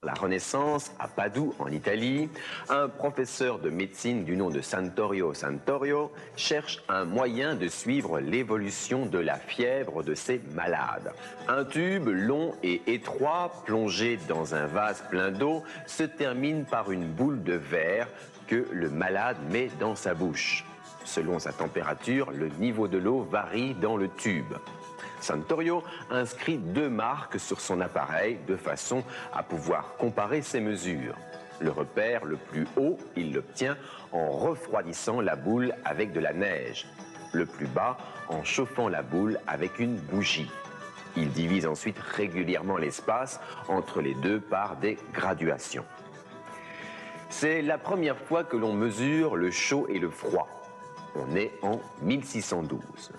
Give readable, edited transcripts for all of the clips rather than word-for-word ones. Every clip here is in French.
La Renaissance, à Padoue, en Italie, un professeur de médecine du nom de Santorio Santorio cherche un moyen de suivre l'évolution de la fièvre de ses malades. Un tube long et étroit, plongé dans un vase plein d'eau, se termine par une boule de verre que le malade met dans sa bouche. Selon sa température, le niveau de l'eau varie dans le tube. Santorio inscrit 2 marques sur son appareil de façon à pouvoir comparer ses mesures. Le repère le plus haut, il l'obtient en refroidissant la boule avec de la neige. Le plus bas, en chauffant la boule avec une bougie. Il divise ensuite régulièrement l'espace entre les deux par des graduations. C'est la première fois que l'on mesure le chaud et le froid. On est en 1612.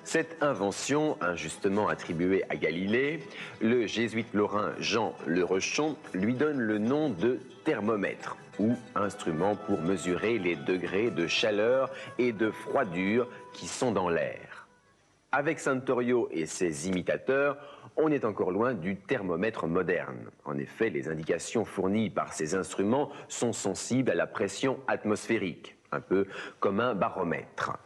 Cette invention, injustement attribuée à Galilée, le jésuite lorrain Jean Le Rechon lui donne le nom de thermomètre, ou instrument pour mesurer les degrés de chaleur et de froidure qui sont dans l'air. Avec Santorio et ses imitateurs, on est encore loin du thermomètre moderne. En effet, les indications fournies par ces instruments sont sensibles à la pression atmosphérique, un peu comme un baromètre.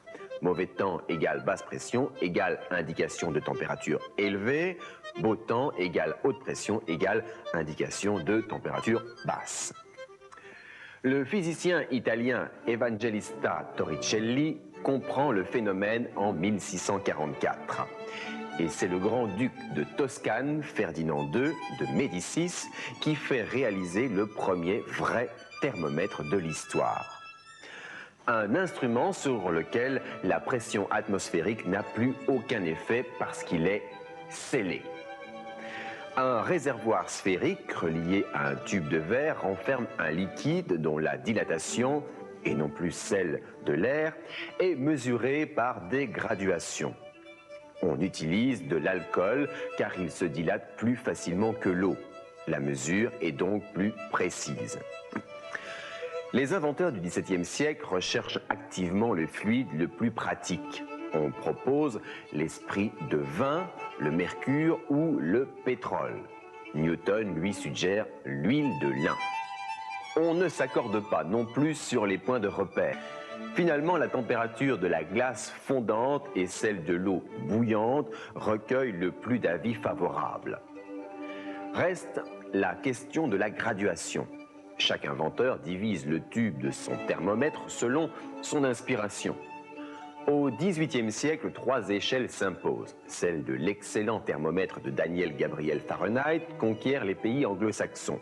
Mauvais temps égale basse pression égale indication de température élevée. Beau temps égale haute pression égale indication de température basse. Le physicien italien Evangelista Torricelli comprend le phénomène en 1644. Et c'est le grand-duc de Toscane, Ferdinand II de Médicis, qui fait réaliser le premier vrai thermomètre de l'histoire. Un instrument sur lequel la pression atmosphérique n'a plus aucun effet parce qu'il est scellé. Un réservoir sphérique relié à un tube de verre renferme un liquide dont la dilatation, et non plus celle de l'air, est mesurée par des graduations. On utilise de l'alcool car il se dilate plus facilement que l'eau. La mesure est donc plus précise. Les inventeurs du XVIIe siècle recherchent activement le fluide le plus pratique. On propose l'esprit de vin, le mercure ou le pétrole. Newton lui suggère l'huile de lin. On ne s'accorde pas non plus sur les points de repère. Finalement, la température de la glace fondante et celle de l'eau bouillante recueillent le plus d'avis favorables. Reste la question de la graduation. Chaque inventeur divise le tube de son thermomètre selon son inspiration. Au XVIIIe siècle, 3 échelles s'imposent. Celle de l'excellent thermomètre de Daniel Gabriel Fahrenheit conquiert les pays anglo-saxons.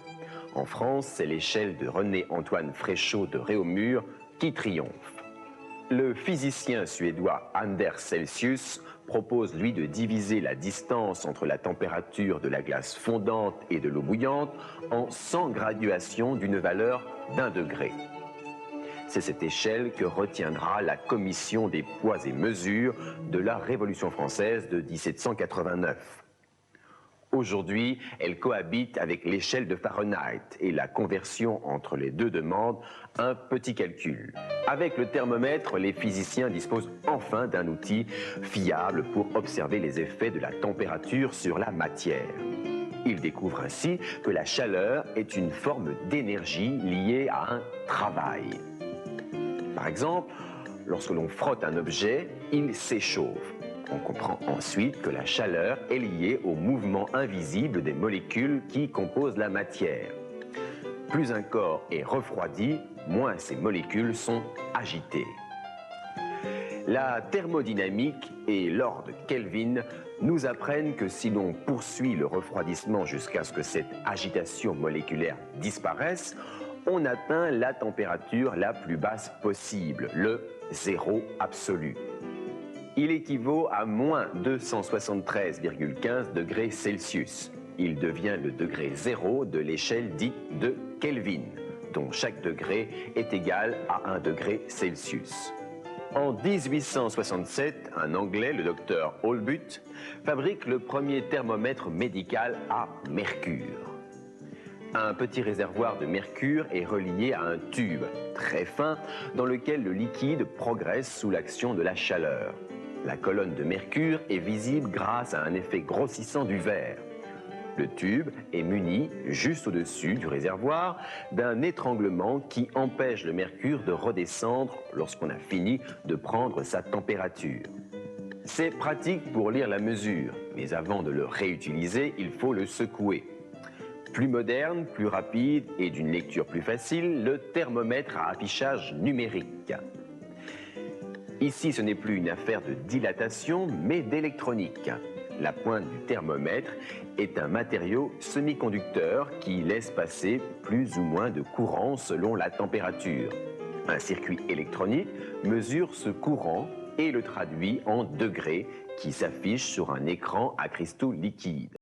En France, c'est l'échelle de René-Antoine Fréchot de Réaumur qui triomphe. Le physicien suédois Anders Celsius propose, lui, de diviser la distance entre la température de la glace fondante et de l'eau bouillante en 100 graduations d'une valeur d'1 degré. C'est cette échelle que retiendra la Commission des poids et mesures de la Révolution française de 1789. Aujourd'hui, elle cohabite avec l'échelle de Fahrenheit et la conversion entre les deux demande un petit calcul. Avec le thermomètre, les physiciens disposent enfin d'un outil fiable pour observer les effets de la température sur la matière. Ils découvrent ainsi que la chaleur est une forme d'énergie liée à un travail. Par exemple, lorsque l'on frotte un objet, il s'échauffe. On comprend ensuite que la chaleur est liée au mouvement invisible des molécules qui composent la matière. Plus un corps est refroidi, moins ces molécules sont agitées. La thermodynamique et Lord Kelvin nous apprennent que si l'on poursuit le refroidissement jusqu'à ce que cette agitation moléculaire disparaisse, on atteint la température la plus basse possible, le zéro absolu. Il équivaut à moins 273,15 degrés Celsius. Il devient le degré zéro de l'échelle dite de Kelvin, dont chaque degré est égal à 1 degré Celsius. En 1867, un Anglais, le docteur Holbut, fabrique le premier thermomètre médical à mercure. Un petit réservoir de mercure est relié à un tube très fin dans lequel le liquide progresse sous l'action de la chaleur. La colonne de mercure est visible grâce à un effet grossissant du verre. Le tube est muni, juste au-dessus du réservoir, d'un étranglement qui empêche le mercure de redescendre lorsqu'on a fini de prendre sa température. C'est pratique pour lire la mesure, mais avant de le réutiliser, il faut le secouer. Plus moderne, plus rapide et d'une lecture plus facile, le thermomètre à affichage numérique. Ici, ce n'est plus une affaire de dilatation, mais d'électronique. La pointe du thermomètre est un matériau semi-conducteur qui laisse passer plus ou moins de courant selon la température. Un circuit électronique mesure ce courant et le traduit en degrés qui s'affichent sur un écran à cristaux liquides.